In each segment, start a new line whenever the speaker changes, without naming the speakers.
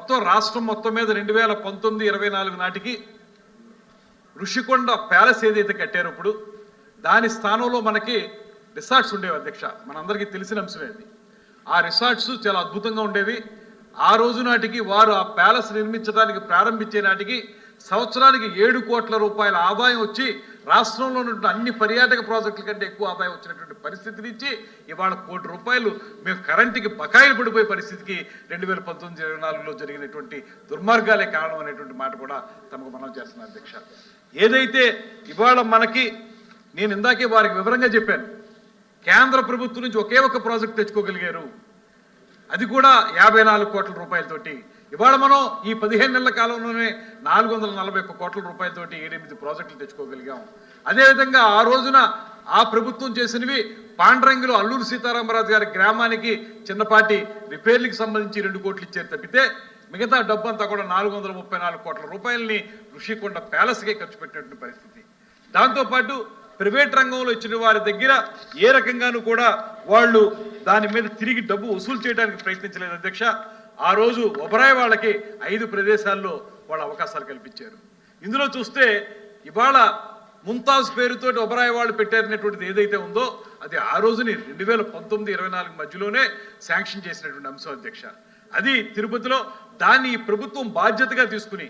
మొత్తం రాష్ట్రం మొత్తం మీద 2019-24 నాటికి ఋషికొండ ప్యాలెస్ ఏదైతే కట్టారో ఇప్పుడు దాని స్థానంలో మనకి రిసార్ట్స్ ఉండేవి అధ్యక్ష. మనందరికీ తెలిసిన అంశమే అది. ఆ రిసార్ట్స్ చాలా అద్భుతంగా ఉండేవి. ఆ రోజు నాటికి వారు ఆ ప్యాలెస్ నిర్మించడానికి ప్రారంభించే నాటికి సంవత్సరానికి 7 కోట్ల రూపాయల ఆదాయం వచ్చి రాష్ట్రంలో ఉన్నటువంటి అన్ని పర్యాటక ప్రాజెక్టుల కంటే ఎక్కువ ఆదాయం వచ్చినటువంటి పరిస్థితి నుంచి ఇవాళ 1 కోటి రూపాయలు మేము కరెంటుకి బకాయిలు పడిపోయే పరిస్థితికి 2019-24లో జరిగినటువంటి దుర్మార్గాలే కారణం అనేటువంటి మాట కూడా తమకు మనం చేస్తున్నాం అధ్యక్ష. ఏదైతే ఇవాళ మనకి నేను ఇందాకే వారికి వివరంగా చెప్పాను, కేంద్ర ప్రభుత్వం నుంచి ఒకే ఒక ప్రాజెక్ట్ తెచ్చుకోగలిగారు, అది కూడా 54 కోట్ల రూపాయలతోటి. ఇవాళ మనం ఈ 15 నెలల కాలంలోనే 441 కోట్ల రూపాయలతోటి 7-8 ప్రాజెక్టులు తెచ్చుకోగలిగాం. అదేవిధంగా ఆ రోజున ఆ ప్రభుత్వం చేసినవి పాండ్రంగిలో అల్లూరు సీతారామరాజు గారి గ్రామానికి చిన్నపాటి రిపేర్లకు సంబంధించి 2 కోట్లు ఇచ్చారు తప్పితే మిగతా డబ్బు అంతా కూడా 434 కోట్ల రూపాయలని ఋషికొండ ప్యాలెస్కే ఖర్చు పెట్టినటువంటి పరిస్థితి. దాంతోపాటు ప్రైవేట్ రంగంలో ఇచ్చిన వారి దగ్గర ఏ రకంగానూ కూడా వాళ్ళు దాని మీద తిరిగి డబ్బు వసూలు చేయడానికి ప్రయత్నించలేదు అధ్యక్ష. ఆ రోజు ఒబరాయ్ వాళ్ళకి 5 ప్రదేశాల్లో వాళ్ళ అవకాశాలు కల్పించారు. ఇందులో చూస్తే ఇవాళ ముంతాజ్ పేరుతోటి ఒబరాయ్ వాళ్ళు పెట్టారనేటువంటిది ఏదైతే ఉందో అది ఆ రోజుని 2019-24 మధ్యలోనే శాంక్షన్ చేసినటువంటి అంశం అధ్యక్ష. అది తిరుపతిలో దాన్ని ఈ ప్రభుత్వం బాధ్యతగా తీసుకుని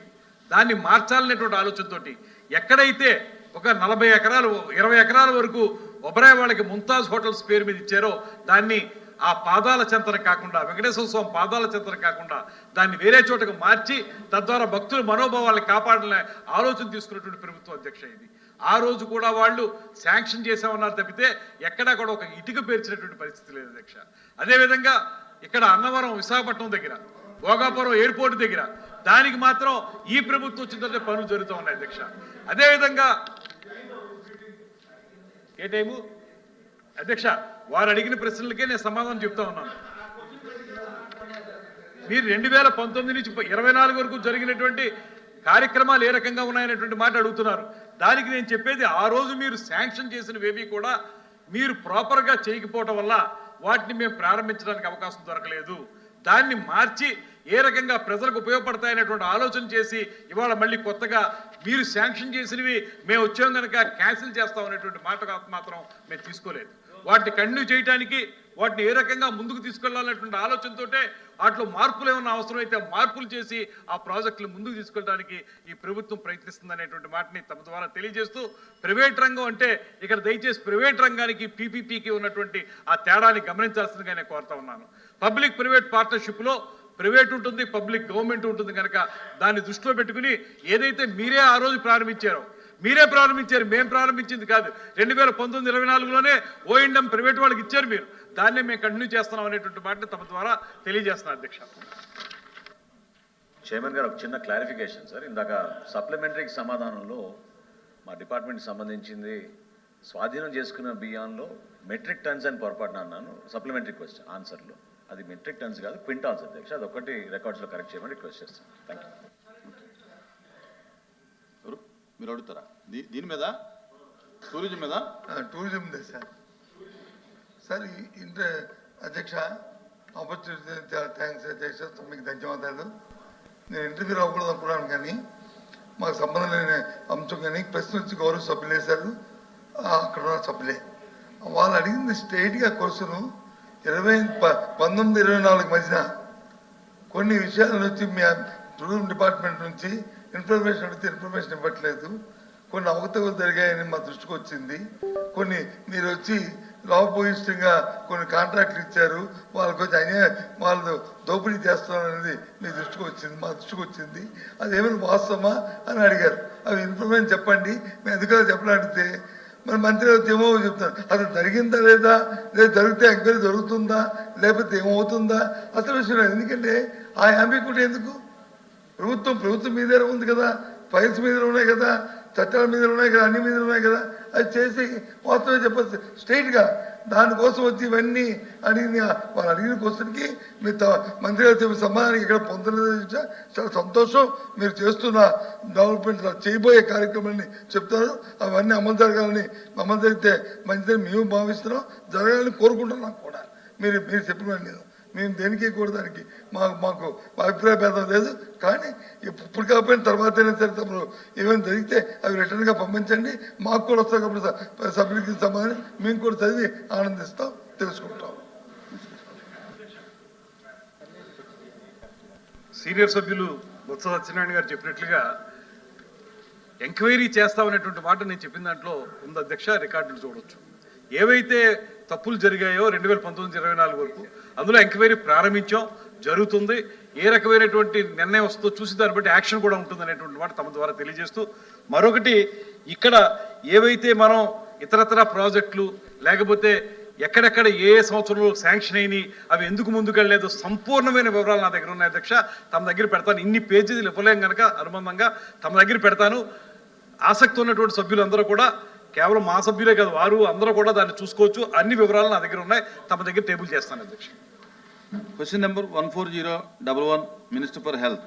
దాన్ని మార్చాలనేటువంటి ఆలోచనతోటి ఎక్కడైతే ఒక 40 ఎకరాలు 20 ఎకరాల వరకు ఒబరాయ్ వాళ్ళకి ముంతాజ్ హోటల్స్ పేరు మీద ఇచ్చారో దాన్ని ఆ పాదాల చెంతన కాకుండా వెంకటేశ్వర స్వామి పాదాల చెంతన కాకుండా దాన్ని వేరే చోటకు మార్చి తద్వారా భక్తుల మనోభావాలను కాపాడాలనే ఆలోచన తీసుకున్నటువంటి ప్రభుత్వం అధ్యక్ష ఇది. ఆ రోజు కూడా వాళ్ళు శాంక్షన్ చేసామన్నారు తప్పితే ఎక్కడా కూడా ఒక ఇటుక పేర్చినటువంటి పరిస్థితి లేదు అధ్యక్ష. అదేవిధంగా ఇక్కడ అన్నవరం విశాఖపట్నం దగ్గర భోగాపురం ఎయిర్పోర్ట్ దగ్గర దానికి మాత్రం ఈ ప్రభుత్వం వచ్చిందంటే పనులు జరుగుతూ ఉన్నాయి అధ్యక్ష. అదేవిధంగా ఏ టైము అధ్యక్ష వారు అడిగిన ప్రశ్నలకే నేను సమాధానం చెప్తా ఉన్నాను. మీరు 2019 నుంచి 24 వరకు జరిగినటువంటి కార్యక్రమాలు ఏ రకంగా ఉన్నాయనేటువంటి మాట అడుగుతున్నారు. దానికి నేను చెప్పేది ఆ రోజు మీరు శాంక్షన్ చేసినవేవి కూడా మీరు ప్రాపర్గా చేయకపోవటం వల్ల వాటిని మేము ప్రారంభించడానికి అవకాశం దొరకలేదు. దాన్ని మార్చి ఏ రకంగా ప్రజలకు ఉపయోగపడతాయనేటువంటి ఆలోచన చేసి ఇవాళ మళ్ళీ కొత్తగా మీరు శాంక్షన్ చేసినవి మేము వచ్చాం కనుక క్యాన్సిల్ చేస్తామనేటువంటి మాట మాత్రం మేము తీసుకోలేదు. వాటిని కంటిన్యూ చేయడానికి వాటిని ఏ రకంగా ముందుకు తీసుకెళ్లాలనేటువంటి ఆలోచనతోటే వాటిలో మార్పులు ఏమన్నా అవసరమైతే మార్పులు చేసి ఆ ప్రాజెక్టులు ముందుకు తీసుకెళ్ళడానికి ఈ ప్రభుత్వం ప్రయత్నిస్తుందనేటువంటి మాటని తమ ద్వారా తెలియజేస్తూ ప్రైవేట్ రంగం అంటే ఇక్కడ దయచేసి ప్రైవేట్ రంగానికి పీపీపీకి ఉన్నటువంటి ఆ తేడాన్ని గమనించాల్సిందిగా నేను కోరుతా ఉన్నాను. పబ్లిక్ ప్రైవేట్ పార్ట్నర్షిప్లో ప్రైవేట్ ఉంటుంది, పబ్లిక్ గవర్నమెంట్ ఉంటుంది కనుక దాన్ని దృష్టిలో పెట్టుకుని ఏదైతే మీరే ఆ రోజు ప్రారంభించారో మీరే ప్రారంభించారు, మేము ప్రారంభించింది కాదు. 2019-24లోనే ఓఎండ్ఎం ప్రైవేట్ వాళ్ళకి ఇచ్చారు, మీరు దాన్నే మేము కంటిన్యూ చేస్తున్నాం అనేటువంటి మాటని తమ ద్వారా తెలియజేస్తున్నాను అధ్యక్ష.
చైర్మన్ గారు ఒక చిన్న క్లారిఫికేషన్ సార్. ఇందాక సప్లిమెంటరీకి సమాధానంలో మా డిపార్ట్మెంట్కి సంబంధించింది స్వాధీనం చేసుకున్న బియ్యంలో మెట్రిక్ టన్స్ అని పొరపాటున అన్నాను సప్లిమెంటరీ క్వశ్చన్ ఆన్సర్లో. అది మెట్రిక్ టన్స్ కాదు క్వింటాల్స్ అధ్యక్ష. అది ఒకటి రికార్డ్స్లో కరెక్ట్ చేయమని రిక్వెస్ట్ చేస్తాను. Thank you.
మీరు అడుగుతారా దీని మీద టూరిజం మీద?
Tourism sir. సార్ అధ్యక్ష ఆపర్చునిటీ చాలా థ్యాంక్స్ అధ్యక్ష, మీకు ధన్యవాదాలు. నేను ఇంటర్వ్యూ రాకూడదు అనుకున్నాను కానీ మాకు సంబంధం లేని అంశం కానీ ప్రశ్న వచ్చి గౌరవ సభ్యులు వేశారు, అక్కడ ఉన్న సభ్యులే వాళ్ళు అడిగింది స్ట్రైట్గా క్వశ్చను 19-24 మధ్యన కొన్ని విషయాలను వచ్చి మీ టూరిజం డిపార్ట్మెంట్ నుంచి ఇన్ఫర్మేషన్ అడిగితే ఇన్ఫర్మేషన్ ఇవ్వట్లేదు, కొన్ని అవకతవకలు జరిగాయని మా దృష్టికి వచ్చింది, కొన్ని మీరు వచ్చి లోపభూయిష్టంగా కొన్ని కాంట్రాక్ట్లు ఇచ్చారు, వాళ్ళకి వచ్చి వాళ్ళు దోపిడీ చేస్తున్నారనేది మీ దృష్టికి వచ్చింది, మా దృష్టికి వచ్చింది. అది ఏమైనా వాస్తవమా అని అడిగారు. అవి ఇన్ఫర్మేషన్ చెప్పండి, మేము ఎందుకలా చెప్పాలంటే మరి మంత్రి ఏమో చెప్తాను, అసలు జరిగిందా లేదా, లేదా జరిగితే ఎంక్వైరీ జరుగుతుందా లేకపోతే ఏమవుతుందా అసలు విషయం. ఎందుకంటే ఆ యాంబిగ్యూటీ ఎందుకు? ప్రభుత్వం మీదే ఉంది కదా, ఫైల్స్ మీద ఉన్నాయి కదా, చట్టాల మీద ఉన్నాయి కదా, అన్ని మీద ఉన్నాయి కదా, అది చేసి వాస్తవం చెప్పచ్చు స్ట్రైట్గా. దానికోసం వచ్చి ఇవన్నీ అడిగిన వాళ్ళు అడిగిన క్వశ్చన్కి మీరు మంత్రి గారు సమాధానం ఇక్కడ పొందలేదు. చాలా సంతోషం. మీరు చేస్తున్న డెవలప్మెంట్ చేయబోయే కార్యక్రమాన్ని చెప్తారు, అవన్నీ అమలు జరగాలని అమలు జరిగితే మంచిదని మేము భావిస్తున్నాం, జరగాలని కోరుకుంటున్నాం కూడా. మీరు చెప్పిన నేను మేము దేనికి కూడా దానికి మాకు అభిప్రాయ భేదం లేదు. కానీ ఇప్పుడు కాకపోయిన తర్వాత అయినా సరే తమరు ఏమైనా జరిగితే అవి రిటర్న్గా పంపించండి. మాకు కూడా వస్తాయి కాబట్టి సభ్యులకి సమాధానం మేము కూడా చదివి ఆనందిస్తాం, తెలుసుకుంటాం.
సీనియర్ సభ్యులు బొత్స సత్యనారాయణ గారు చెప్పినట్లుగా ఎంక్వైరీ చేస్తామనేటువంటి మాట నేను చెప్పిన దాంట్లో ఉంది అధ్యక్ష. రికార్డులు చూడొచ్చు. ఏవైతే తప్పులు జరిగాయో 2019-24 వరకు అందులో ఎంక్వైరీ ప్రారంభించాం, జరుగుతుంది. ఏ రకమైనటువంటి నిర్ణయం వస్తుందో చూసి దాన్ని బట్టి యాక్షన్ కూడా ఉంటుంది అనేటువంటి మాట తమ ద్వారా తెలియజేస్తూ, మరొకటి ఇక్కడ ఏవైతే మనం ఇతరతర ప్రాజెక్టులు లేకపోతే ఎక్కడెక్కడ ఏ సంవత్సరంలో శాంక్షన్ అయినాయి, అవి ఎందుకు ముందుకెళ్ళలేదు, సంపూర్ణమైన వివరాలు నా దగ్గర ఉన్నాయి అధ్యక్ష. తమ దగ్గర పెడతాను. ఇన్ని పేజీలు ఇవ్వలేం కనుక అనుబంధంగా తమ దగ్గర పెడతాను. ఆసక్తి ఉన్నటువంటి సభ్యులందరూ కూడా, కేవలం మా సభ్యులే కాదు, వారు అందరూ కూడా దాన్ని చూసుకోవచ్చు. అన్ని వివరాలు నా దగ్గర ఉన్నాయి. తమ దగ్గర టేబుల్ చేస్తాను అధ్యక్ష.
Question number 14011, Minister for Health.